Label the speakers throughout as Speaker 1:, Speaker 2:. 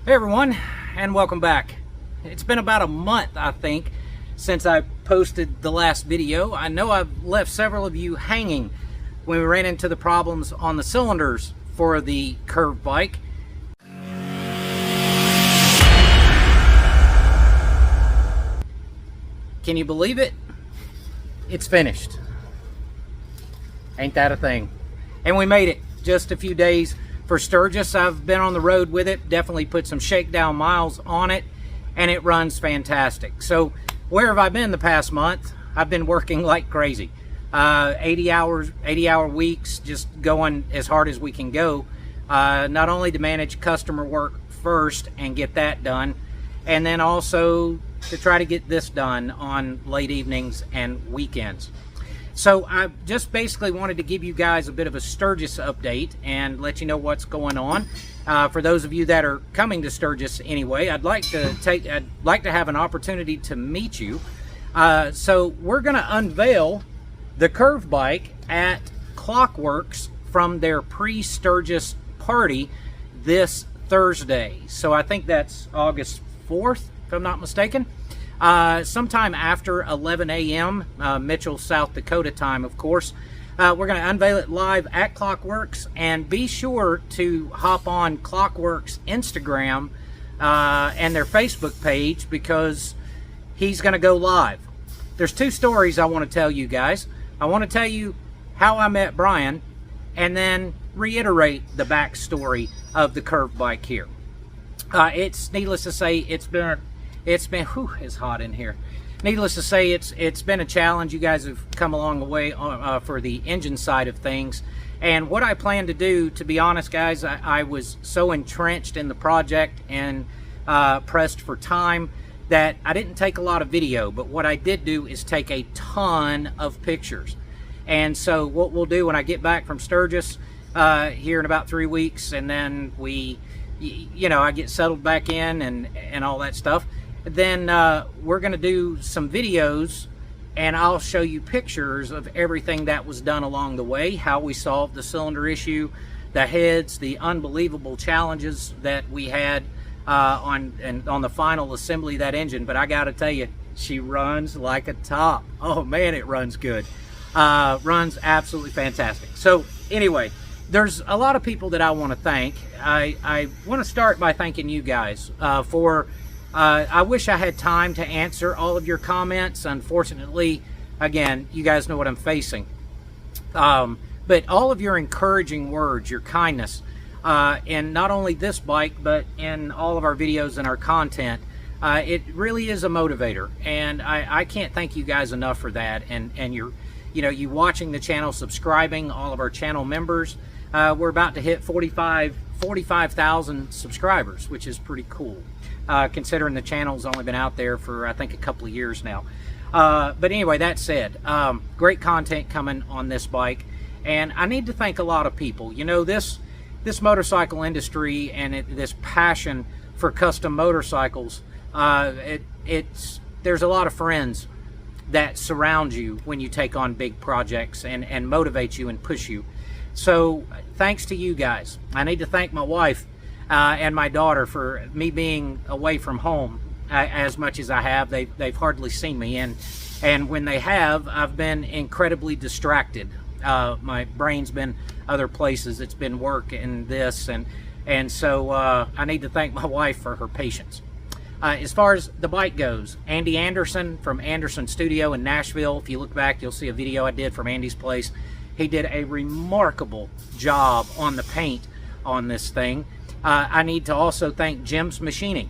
Speaker 1: Hey everyone, and welcome back. It's been about a month, I think, since I posted the last video. I know I've left several of you hanging when we ran into the problems on the cylinders for the curved bike. Can you believe it? It's finished. Ain't that a thing? And we made it just a few days for Sturgis. I've been on the road with it, definitely put some shakedown miles on it, and it runs fantastic. So where have I been the past month? I've been working like crazy. 80-hour weeks, just going as hard as we can go. Not only to manage customer work first and get that done, and then also to try to get this done on late evenings and weekends. So I just basically wanted to give you guys a bit of a Sturgis update and let you know what's going on. For those of you that are coming to Sturgis anyway, I'd like to have an opportunity to meet you. So we're going to unveil the curved bike at Clockworks from their pre-Sturgis party this Thursday. So I think that's August 4th, if I'm not mistaken. Sometime after 11 a.m. Mitchell, South Dakota time, of course. We're going to unveil it live at Clockworks, and be sure to hop on Clockworks Instagram and their Facebook page, because he's going to go live. There's two stories I want to tell you guys. I want to tell you how I met Brian, and then reiterate the backstory of the curved bike here. It's needless to say, it's been whew, it's hot in here. Needless to say, it's been a challenge. You guys have come along the way for the engine side of things. And what I plan to do, to be honest, guys, I was so entrenched in the project and pressed for time that I didn't take a lot of video. But what I did do is take a ton of pictures. And so what we'll do when I get back from Sturgis here in about 3 weeks, and then I get settled back in and all that stuff, then we're going to do some videos, and I'll show you pictures of everything that was done along the way, how we solved the cylinder issue, the heads, the unbelievable challenges that we had on the final assembly of that engine. But I got to tell you, she runs like a top. Oh man, it runs good. Runs absolutely fantastic. So anyway, there's a lot of people that I want to thank. I want to start by thanking you guys for I wish I had time to answer all of your comments. Unfortunately, again, you guys know what I'm facing. But all of your encouraging words, your kindness, in not only this bike, but in all of our videos and our content, it really is a motivator. And I can't thank you guys enough for that. And you watching the channel, subscribing, all of our channel members. We're about to hit 45,000 subscribers, which is pretty cool. Considering the channel's only been out there for, I think, a couple of years now. But anyway, that said, great content coming on this bike. And I need to thank a lot of people. You know, this motorcycle industry and this passion for custom motorcycles, there's a lot of friends that surround you when you take on big projects and motivate you and push you. So thanks to you guys. I need to thank my wife and my daughter for me being away from home as much as I have. They've hardly seen me, and when they have, I've been incredibly distracted. My brain's been other places. It's been work and this, and so I need to thank my wife for her patience. As far as the bike goes, Andy Anderson from Anderson Studio in Nashville. If you look back, you'll see a video I did from Andy's place. He did a remarkable job on the paint on this thing. I need to also thank Jim's Machining.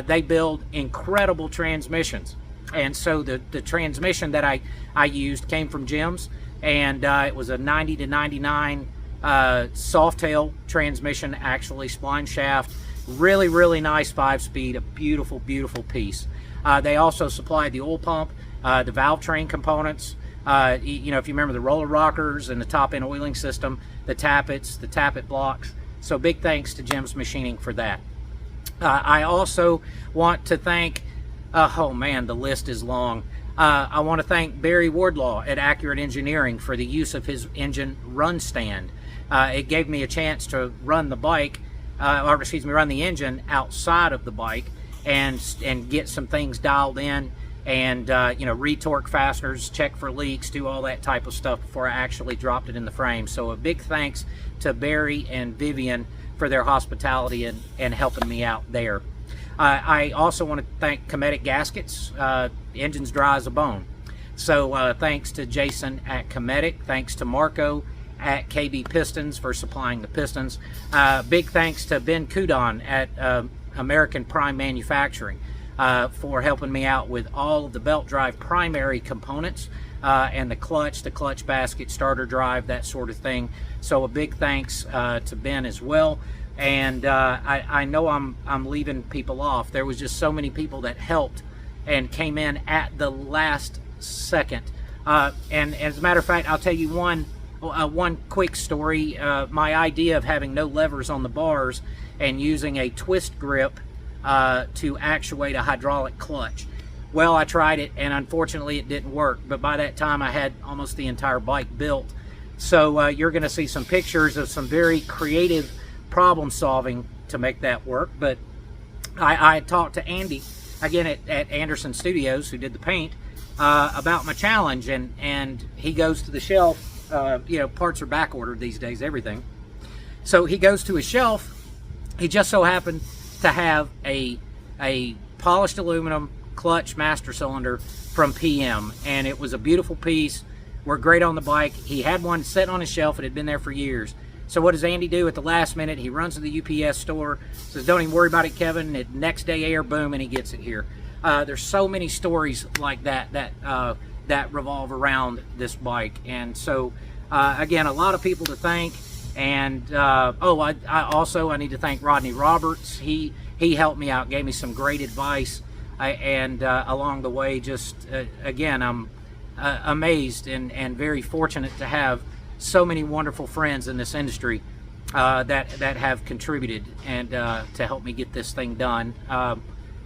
Speaker 1: They build incredible transmissions, and so the transmission that I used came from Jim's, and it was a 90 to 99 Softail transmission, actually spline shaft. Really, really nice 5-speed, a beautiful, beautiful piece. They also supplied the oil pump, the valve train components. If you remember the roller rockers and the top end oiling system, the tappet blocks. So big thanks to Jim's Machining for that. I also want to thank, oh man, the list is long. I want to thank Barry Wardlaw at Accurate Engineering for the use of his engine run stand. It gave me a chance to run the bike or excuse me, run the engine outside of the bike and get some things dialed in, and retorque fasteners, check for leaks, do all that type of stuff before I actually dropped it in the frame. So a big thanks to Barry and Vivian for their hospitality and helping me out there. I also want to thank Cometic Gaskets. Engine's dry as a bone. So thanks to Jason at Cometic, thanks to Marco at KB Pistons for supplying the pistons. Big thanks to Ben Kudon at American Prime Manufacturing for helping me out with all of the belt drive primary components and the clutch basket, starter drive, that sort of thing. So a big thanks to Ben as well. And I know I'm leaving people off. There was just so many people that helped and came in at the last second. And as a matter of fact, I'll tell you one quick story. My idea of having no levers on the bars and using a twist grip to actuate a hydraulic clutch. Well, I tried it, and unfortunately it didn't work. But by that time, I had almost the entire bike built. So you're going to see some pictures of some very creative problem solving to make that work. But I talked to Andy again at Anderson Studios, who did the paint, about my challenge, and he goes to the shelf. Parts are back ordered these days, everything. So he goes to his shelf. He just so happened to have a polished aluminum clutch master cylinder from PM, and it was a beautiful piece. Worked great on the bike. He had one sitting on his shelf. It had been there for years. So what does Andy do at the last minute? He runs to the UPS store, says, "Don't even worry about it, Kevin." And next day, air, boom, and he gets it here. There's so many stories like that revolve around this bike. And so, again, a lot of people to thank. And, I need to thank Rodney Roberts. He helped me out, gave me some great advice. Along the way, again, I'm amazed and very fortunate to have so many wonderful friends in this industry that have contributed and to help me get this thing done.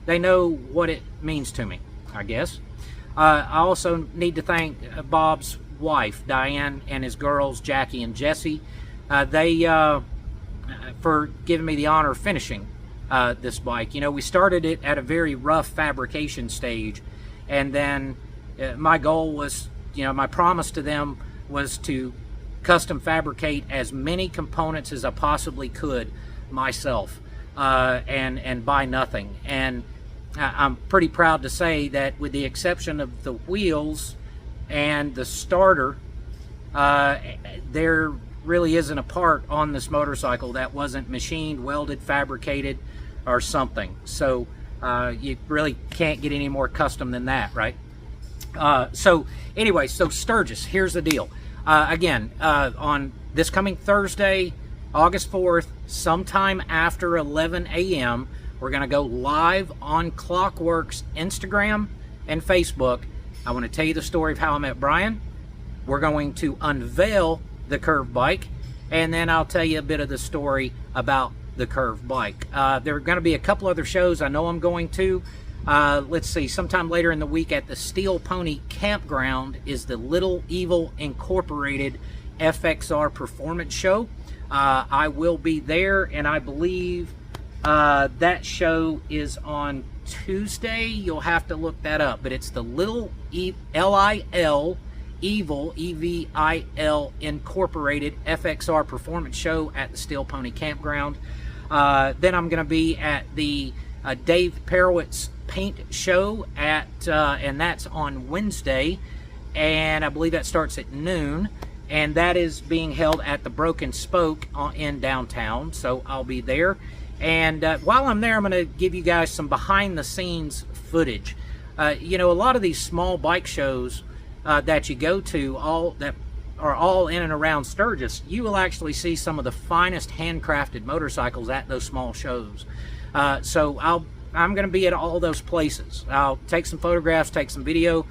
Speaker 1: They know what it means to me, I guess. I also need to thank Bob's wife, Diane, and his girls, Jackie and Jesse. They for giving me the honor of finishing this bike. We started it at a very rough fabrication stage, and then my goal was, my promise to them was to custom fabricate as many components as I possibly could myself, and buy nothing. And I'm pretty proud to say that, with the exception of the wheels and the starter, there really isn't a part on this motorcycle that wasn't machined, welded, fabricated, or something. So you really can't get any more custom than that, right? So Sturgis, here's the deal. Again, on this coming Thursday, August 4th, sometime after 11 a.m., we're going to go live on Clockwork's Instagram and Facebook. I want to tell you the story of how I met Brian. We're going to unveil the curved bike, and then I'll tell you a bit of the story about the curved bike. There are going to be a couple other shows I know I'm going to. Let's see, sometime later in the week at the Steel Pony Campground is the Little Evil Incorporated FXR Performance Show. I will be there, and I believe that show is on Tuesday. You'll have to look that up, but it's the Little L-I-L Evil, E-V-I-L Incorporated FXR Performance Show at the Steel Pony Campground. Then I'm going to be at the Dave Perowitz Paint Show and that's on Wednesday, and I believe that starts at noon, and that is being held at the Broken Spoke in downtown, so I'll be there. And while I'm there, I'm going to give you guys some behind-the-scenes footage. A lot of these small bike shows that you go to, that are all in and around Sturgis, you will actually see some of the finest handcrafted motorcycles at those small shows. So I'm going to be at all those places. I'll take some photographs, take some video.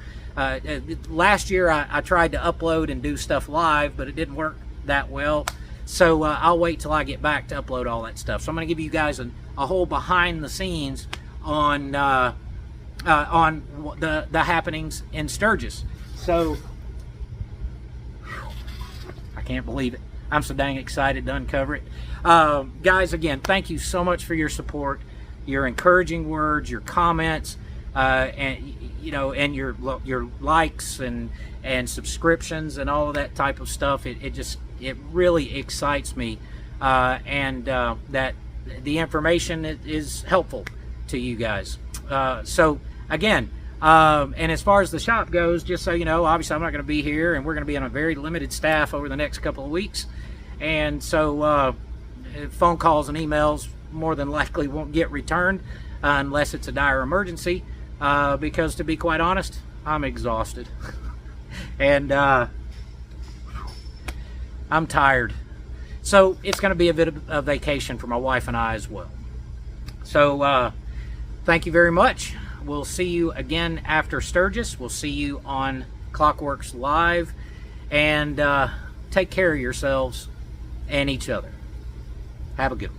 Speaker 1: Last year I tried to upload and do stuff live, but it didn't work that well. So I'll wait till I get back to upload all that stuff. So I'm going to give you guys a whole behind the scenes on the happenings in Sturgis. So I can't believe it. I'm so dang excited to uncover it. Guys, again, thank you so much for your support, your encouraging words, your comments, and and your likes and subscriptions and all of that type of stuff. It really excites me, and that the information is helpful to you guys. So again, and as far as the shop goes, just so you know, obviously I'm not going to be here, and we're going to be on a very limited staff over the next couple of weeks, and so phone calls and emails more than likely won't get returned unless it's a dire emergency, because to be quite honest, I'm exhausted and I'm tired. So it's going to be a bit of a vacation for my wife and I as well. So thank you very much. We'll see you again after Sturgis. We'll see you on Clockworks Live, and take care of yourselves and each other. Have a good one.